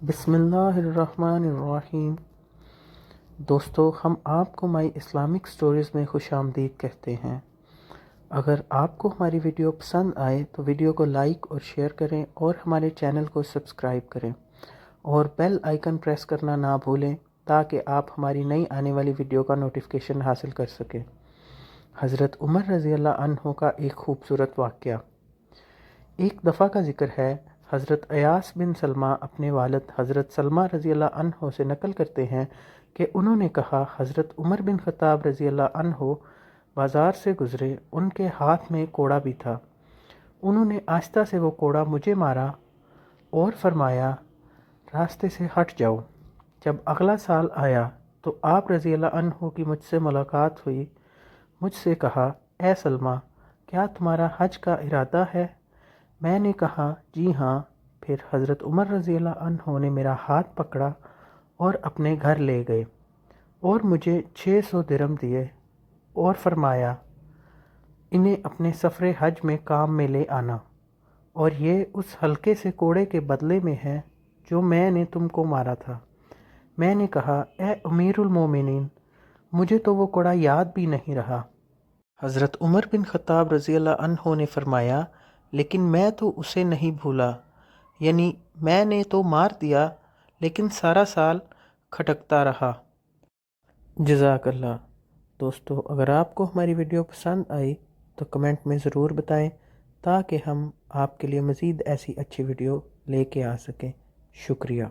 بسم اللہ الرحمن الرحیم۔ دوستو، ہم آپ کو مائی اسلامک سٹوریز میں خوش آمدید کہتے ہیں۔ اگر آپ کو ہماری ویڈیو پسند آئے تو ویڈیو کو لائک اور شیئر کریں اور ہمارے چینل کو سبسکرائب کریں اور بیل آئیکن پریس کرنا نہ بھولیں تاکہ آپ ہماری نئی آنے والی ویڈیو کا نوٹیفیکیشن حاصل کر سکیں۔ حضرت عمر رضی اللہ عنہ کا ایک خوبصورت واقعہ۔ ایک دفعہ کا ذکر ہے، حضرت ایاس بن سلمہ اپنے والد حضرت سلمہ رضی اللہ عنہ سے نقل کرتے ہیں کہ انہوں نے کہا، حضرت عمر بن خطاب رضی اللہ عنہ بازار سے گزرے، ان کے ہاتھ میں کوڑا بھی تھا۔ انہوں نے آہستہ سے وہ کوڑا مجھے مارا اور فرمایا، راستے سے ہٹ جاؤ۔ جب اگلا سال آیا تو آپ رضی اللہ عنہ کی مجھ سے ملاقات ہوئی۔ مجھ سے کہا، اے سلمہ، کیا تمہارا حج کا ارادہ ہے؟ میں نے کہا، جی ہاں۔ پھر حضرت عمر رضی اللہ عنہ نے میرا ہاتھ پکڑا اور اپنے گھر لے گئے اور مجھے 600 درہم دیے اور فرمایا، انہیں اپنے سفر حج میں کام میں لے آنا، اور یہ اس ہلکے سے کوڑے کے بدلے میں ہے جو میں نے تم کو مارا تھا۔ میں نے کہا، اے امیر المومنین، مجھے تو وہ کوڑا یاد بھی نہیں رہا۔ حضرت عمر بن خطاب رضی اللہ عنہ نے فرمایا، لیکن میں تو اسے نہیں بھولا، یعنی میں نے تو مار دیا لیکن سارا سال کھٹکتا رہا۔ جزاک اللہ۔ دوستو، اگر آپ کو ہماری ویڈیو پسند آئی تو کمنٹ میں ضرور بتائیں تاکہ ہم آپ کے لیے مزید ایسی اچھی ویڈیو لے کے آ سکیں۔ شکریہ۔